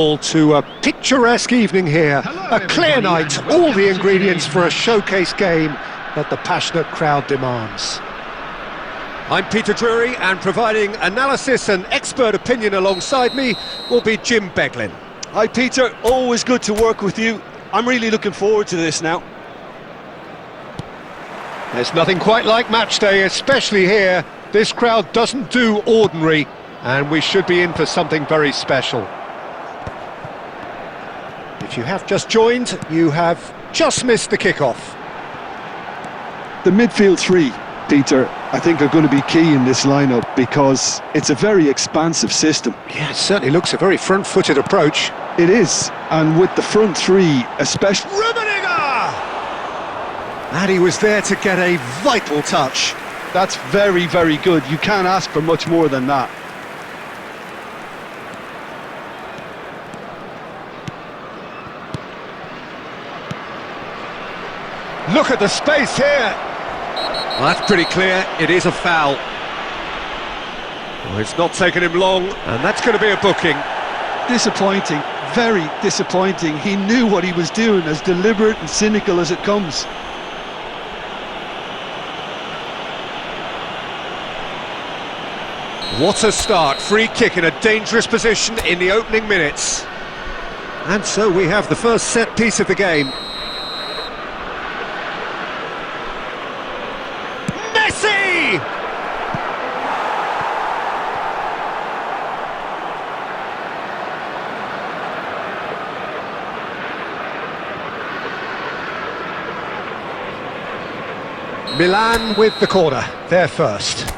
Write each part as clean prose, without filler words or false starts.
To a picturesque evening here, a clear night, all the ingredients for a showcase game that the passionate crowd demands. I'm Peter Drury, and providing analysis and expert opinion alongside me will be Jim Beglin. Hi Peter, always good to work with you. I'm really looking forward to this now. There's nothing quite like match day, especially here. This crowd doesn't do ordinary, and we should be in for something very special. If you have just joined, you have just missed the kickoff. The midfield three, Peter, I think are going to be key in this lineup because it's a very expansive system. Yeah, it certainly looks a very front-footed approach. It is, and with the front three, especially... Rummenigge! And he was there to get a vital touch. That's very, very good. You can't ask for much more than that. Look at the space here. Well, that's pretty clear. It is a foul. Well, it's not taken him long, and that's going to be a booking. Disappointing, very disappointing. He knew what he was doing, as deliberate and cynical as it comes. What a start. Free kick in a dangerous position in the opening minutes. And so we have the first set piece of the game. Milan with the corner, they're first. And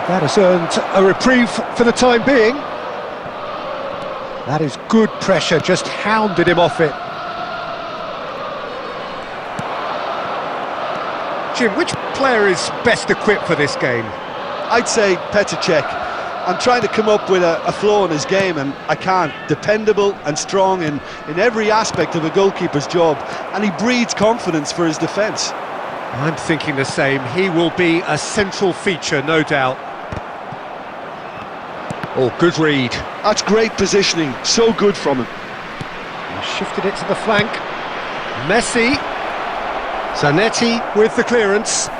that has earned a reprieve for the time being. That is good pressure, just hounded him off it. Jim, which player is best equipped for this game? I'd say Petr Cech. I'm trying to come up with a flaw in his game, and I can't. Dependable and strong in every aspect of a goalkeeper's job, and he breeds confidence for his defence. I'm thinking the same. He will be a central feature, no doubt. Oh, good read. That's great positioning, so good from him. He shifted it to the flank. Messi. Zanetti with the clearance.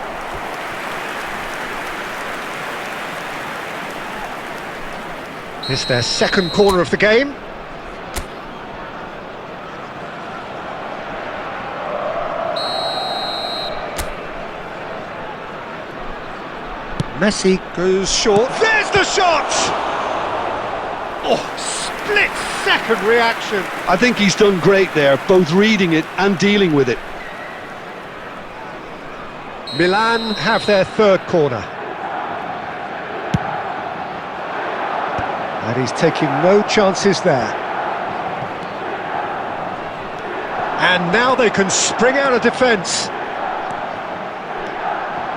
It's their second corner of the game. Messi goes short. There's the shot! Oh, split-second reaction. I think he's done great there, both reading it and dealing with it. Milan have their third corner. And he's taking no chances there. And now they can spring out of defence.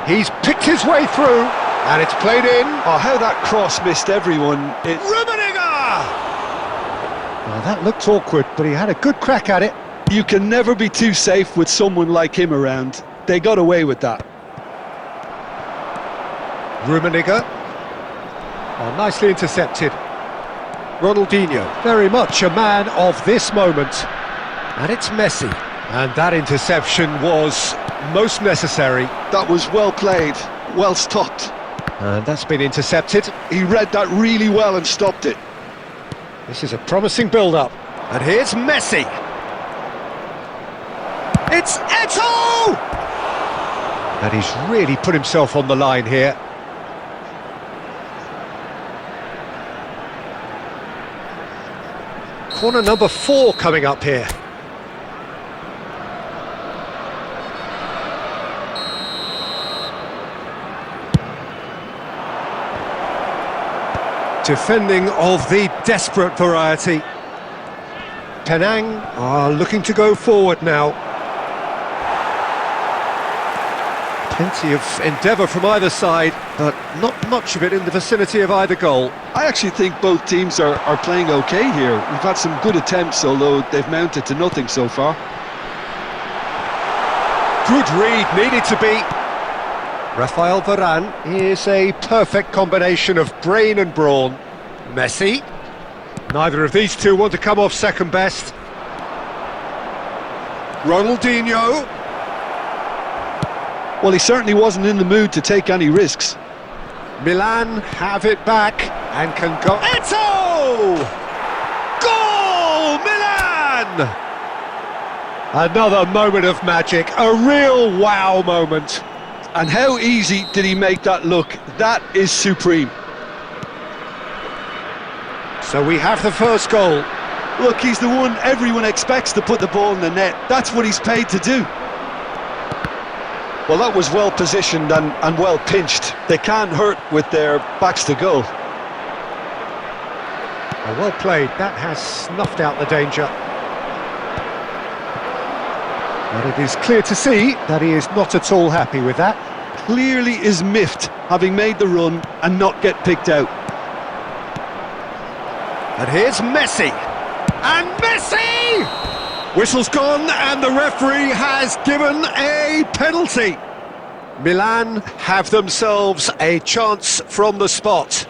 He's picked his way through, and it's played in. Oh, how that cross missed everyone. Rummenigge! Well, that looked awkward, but he had a good crack at it. You can never be too safe with someone like him around. They got away with that. Rummenigge. Oh, nicely intercepted. Ronaldinho, very much a man of this moment. And it's Messi. And that interception was most necessary. That was well played, well stopped. And that's been intercepted. He read that really well and stopped it. This is a promising build-up. And here's Messi. It's Eto'o! And he's really put himself on the line here. Corner number 4 coming up here. Defending of the desperate variety. Penang are looking to go forward now. Plenty of endeavour from either side, but not much of it in the vicinity of either goal. I actually think both teams are playing okay here. We've had some good attempts, although they've mounted to nothing so far. Good read, needed to be. Rafael Varane is a perfect combination of brain and brawn. Messi. Neither of these two want to come off second best. Ronaldinho. Well, he certainly wasn't in the mood to take any risks. Milan have it back and can go... Eto'o! Goal! Milan! Another moment of magic, a real wow moment. And how easy did he make that look? That is supreme. So we have the first goal. Look, he's the one everyone expects to put the ball in the net. That's what he's paid to do. Well, that was well positioned and well pinched. They can't hurt with their backs to goal. Well played, that has snuffed out the danger. But it is clear to see that he is not at all happy with that. Clearly is miffed, having made the run and not get picked out. And here's Messi. And Messi! Whistle's gone and the referee has given a penalty. Milan have themselves a chance from the spot.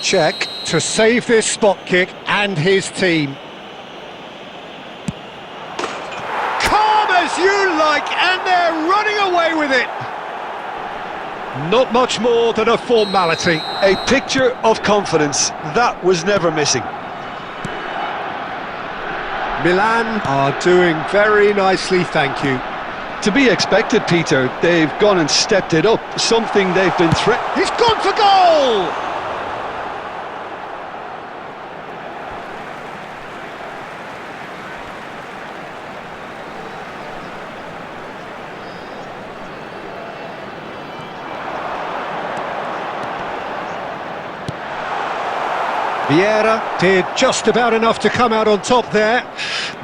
Check to save this spot kick and his team. Calm as you like, and they're running away with it. Not much more than a formality. A picture of confidence. That was never missing. Milan are doing very nicely, thank you. To be expected, Peter. They've gone and stepped it up, something they've been He's gone for goal! Vieira did just about enough to come out on top there.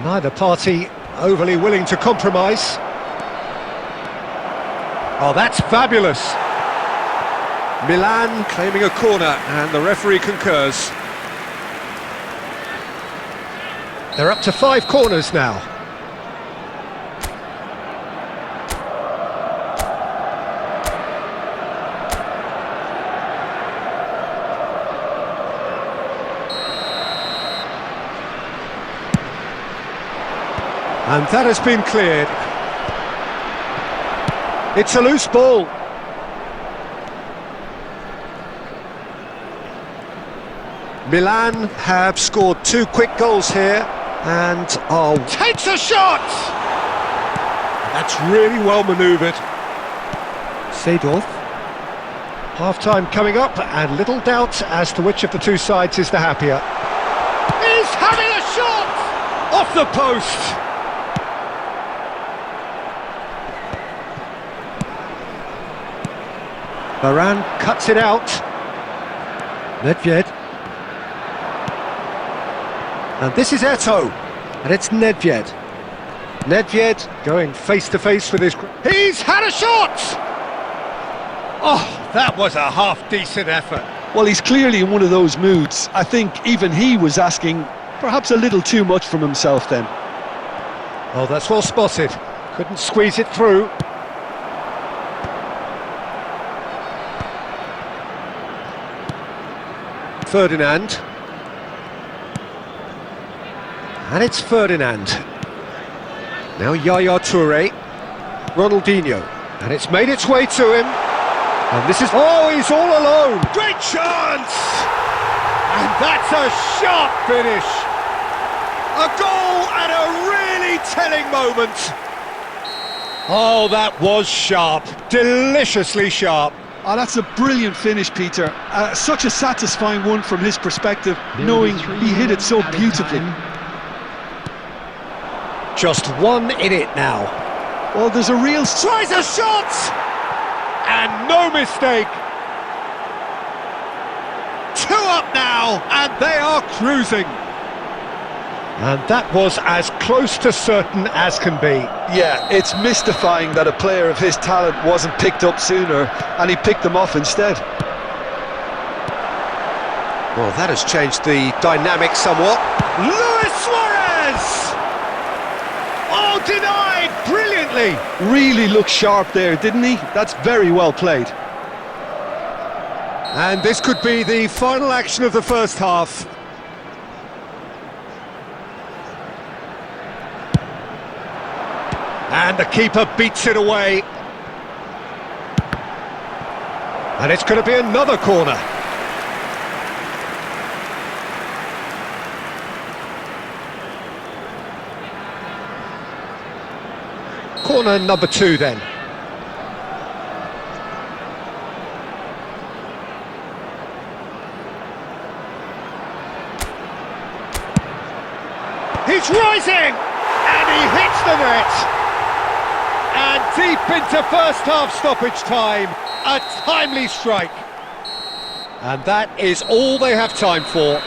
Neither party overly willing to compromise. Oh, that's fabulous. Milan claiming a corner and the referee concurs. They're up to 5 corners now. And that has been cleared. It's a loose ball. Milan have scored 2 quick goals here and takes a shot! That's really well manoeuvred. Seedorf. Half-time coming up and little doubt as to which of the two sides is the happier. He's having a shot! Off the post! Varane cuts it out. Nedved. And this is Eto'o. And it's Nedved. Nedved going face-to-face with his... He's had a shot! Oh, that was a half-decent effort. Well, he's clearly in one of those moods. I think even he was asking perhaps a little too much from himself then. Oh, that's well spotted. Couldn't squeeze it through. Ferdinand. And it's Ferdinand. Now Yaya Toure. Ronaldinho. And it's made its way to him. And this is... Oh, he's all alone! Great chance! And that's a sharp finish! A goal at a really telling moment! Oh, that was sharp. Deliciously sharp. Oh, that's a brilliant finish, Peter. Such a satisfying one from his perspective, knowing he hit it so beautifully. Just 1 in it now. Well, there's a real... Tries a shot! And no mistake. 2 up now, and they are cruising. And that was as close to certain as can be. Yeah, it's mystifying that a player of his talent wasn't picked up sooner, and he picked them off instead. Well, that has changed the dynamic somewhat. Luis Suarez! Oh, denied brilliantly. brilliantly. Really looked sharp there, didn't he? That's very well played. And this could be the final action of the first half. And the keeper beats it away. And it's going to be another corner. Corner number 2 then. He's rising! And he hits the net! And deep into first half stoppage time, a timely strike. And that is all they have time for.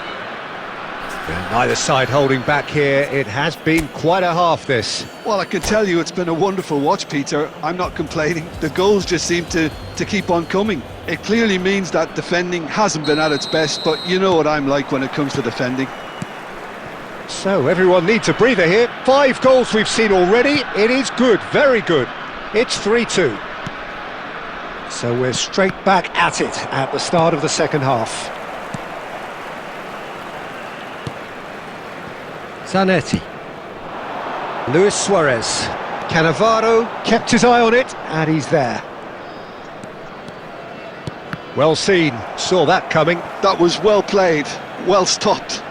And neither side holding back here. It has been quite a half, this. Well, I can tell you it's been a wonderful watch, Peter. I'm not complaining. The goals just seem to keep on coming. It clearly means that defending hasn't been at its best, but you know what I'm like when it comes to defending. So everyone needs a breather here. 5 goals we've seen already. It is good, very good. It's 3-2. So we're straight back at it at the start of the second half. Zanetti. Luis Suarez. Cannavaro kept his eye on it, and he's there. Well seen, saw that coming. That was well played, well stopped.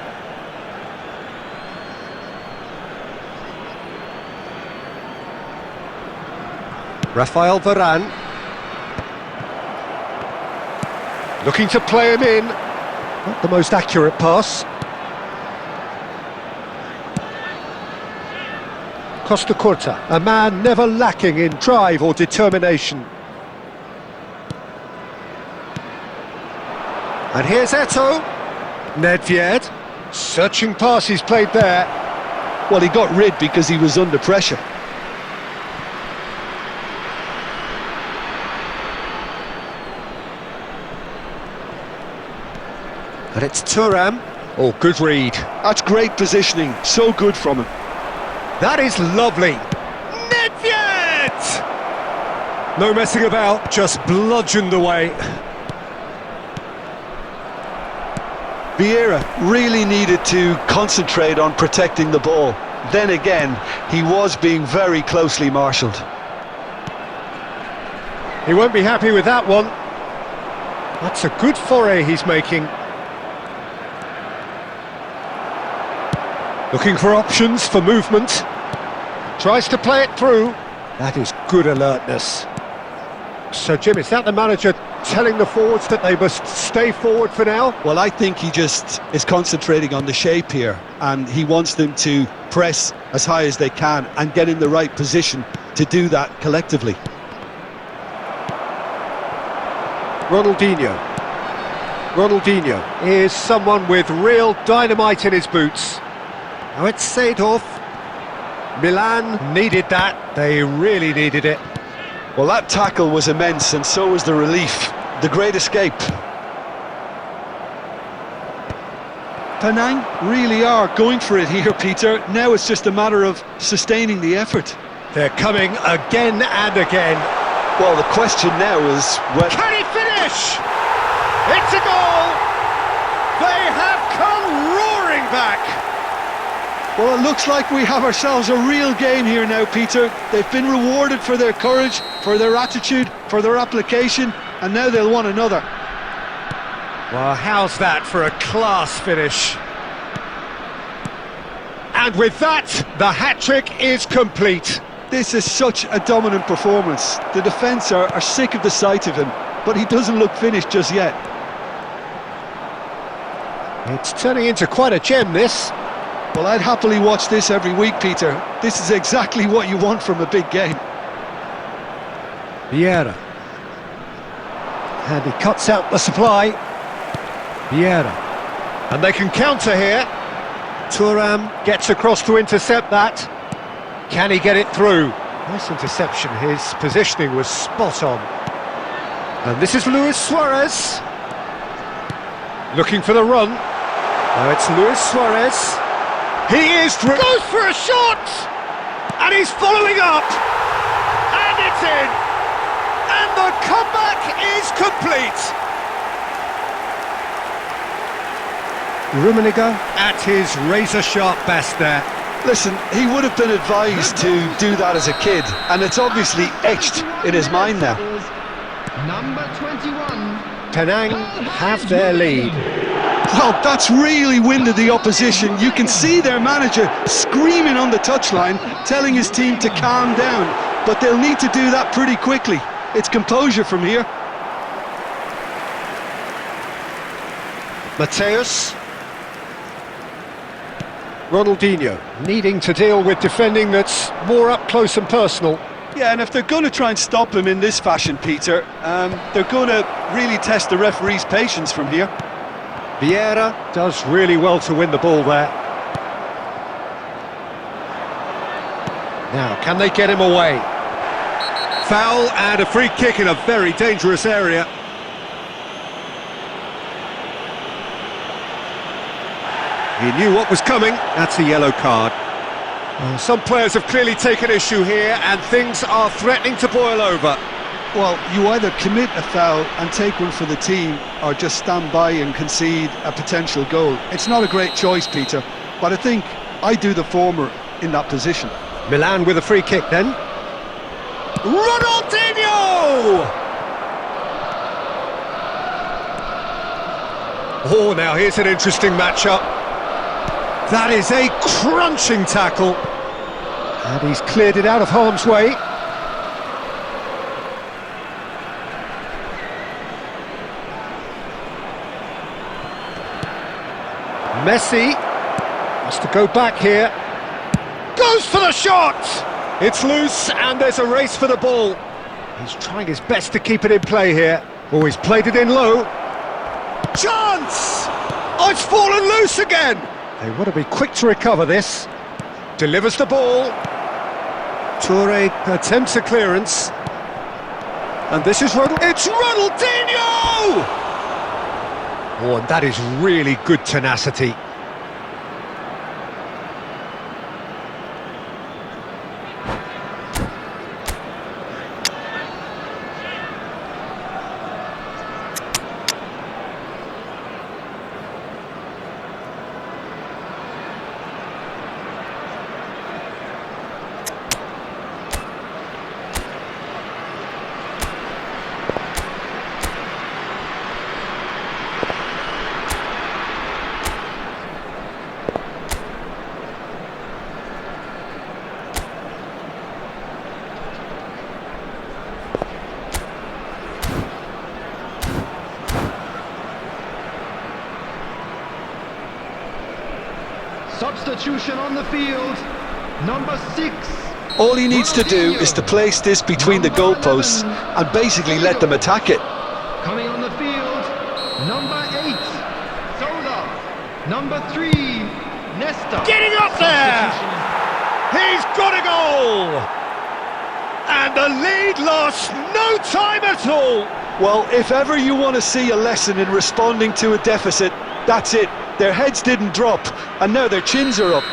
Rafael Varane. Looking to play him in. Not the most accurate pass. Costa Curta, a man never lacking in drive or determination. And here's Eto'o. Nedved, searching pass he's played there. Well, he got rid because he was under pressure. And it's Thuram. Oh, good read. That's great positioning, so good from him. That is lovely. Nedved! No messing about, just bludgeoned away. Vieira really needed to concentrate on protecting the ball. Then again, he was being very closely marshalled. He won't be happy with that one. That's a good foray he's making. Looking for options for movement. Tries to play it through. That is good alertness. So, Jim, is that the manager telling the forwards that they must stay forward for now? Well, I think he just is concentrating on the shape here, and he wants them to press as high as they can and get in the right position to do that collectively. Ronaldinho is someone with real dynamite in his boots. Now it's Seedorf. Milan needed that. They really needed it. Well, that tackle was immense, and so was the relief. The great escape. Penang really are going for it here, Peter. Now it's just a matter of sustaining the effort. They're coming again and again. Well, the question now is whether... Can he finish? It's a goal! They have come roaring back! Well, it looks like we have ourselves a real game here now, Peter. They've been rewarded for their courage, for their attitude, for their application, and now they'll want another. Well, how's that for a class finish? And with that, the hat-trick is complete. This is such a dominant performance. The defence are sick of the sight of him, but he doesn't look finished just yet. It's turning into quite a gem, this. Well, I'd happily watch this every week, Peter. This is exactly what you want from a big game. Vieira. And he cuts out the supply. Vieira. And they can counter here. Thuram gets across to intercept that. Can he get it through? Nice interception. His positioning was spot on. And this is Luis Suarez. Looking for the run. Now it's Luis Suarez. He is goes for a shot! And he's following up! It's in! And the comeback is complete! Rummenigge at his razor-sharp best there. Listen, he would have been advised to do that as a kid, and it's obviously etched in his mind now. Number 21. Penang have their lead. Well, that's really winded the opposition. You can see their manager screaming on the touchline, telling his team to calm down, but they'll need to do that pretty quickly. It's composure from here. Mateus. Ronaldinho needing to deal with defending that's more up close and personal. Yeah, and if they're going to try and stop him in this fashion, Peter, they're going to really test the referee's patience from here. Vieira does really well to win the ball there. Now, can they get him away? Foul and a free kick in a very dangerous area. He knew what was coming. That's a yellow card. Some players have clearly taken issue here, and things are threatening to boil over. Well, you either commit a foul and take one for the team, or just stand by and concede a potential goal. It's not a great choice, Peter, but I think I do the former in that position. Milan with a free kick then. Ronaldinho! Oh, now here's an interesting matchup. That is a crunching tackle. And he's cleared it out of harm's way. Messi has to go back here. Goes for the shot! It's loose and there's a race for the ball. He's trying his best to keep it in play here. Oh, he's played it in low. Chance! Oh, it's fallen loose again! They want to be quick to recover this. Delivers the ball. Toure attempts a clearance. And this is it's Ronaldinho! Oh, and that is really good tenacity. Substitution on the field, number 6. All he needs to do is to place this between the goalposts and basically let them attack it. Coming on the field, number 8, Sola. Number 3, Nesta. Getting up there! He's got a goal! And the lead lost no time at all! Well, if ever you want to see a lesson in responding to a deficit, that's it. Their heads didn't drop, and now their chins are up.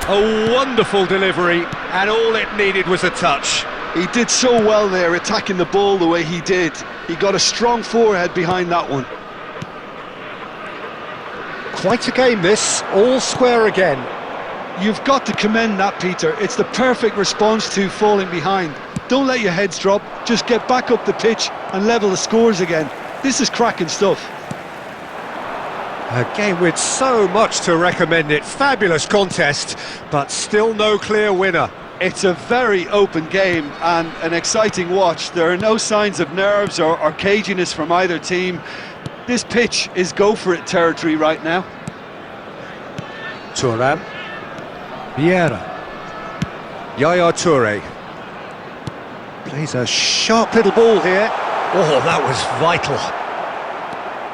A wonderful delivery, and all it needed was a touch. He did so well there, attacking the ball the way he did. He got a strong forehead behind that one. Quite a game this, all square again. You've got to commend that, Peter. It's the perfect response to falling behind. Don't let your heads drop, just get back up the pitch and level the scores again. This is cracking stuff. A game with so much to recommend it. Fabulous contest, but still no clear winner. It's a very open game and an exciting watch. There are no signs of nerves or caginess from either team. This pitch is go-for-it territory right now. Thuram. Vieira. Yaya Toure. Plays a sharp little ball here. Oh, that was vital.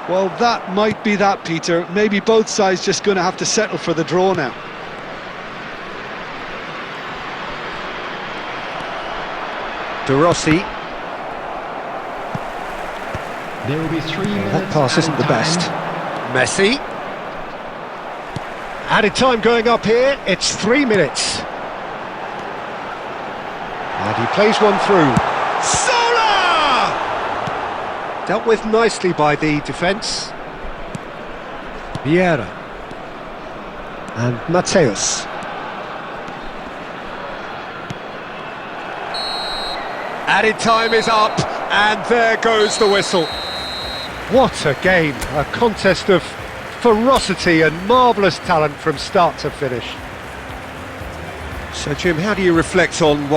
Well, that might be that, Peter. Maybe both sides just going to have to settle for the draw now. De Rossi. There will be 3 minutes. That pass isn't the time. best. Messi. Added time going up here. It's 3 minutes. And And he plays one through. Sola! Dealt with nicely by the defence. Vieira. And Mateus. Added time is up, and there goes the whistle. What a game, a contest of ferocity and marvellous talent from start to finish. So, Jim, how do you reflect on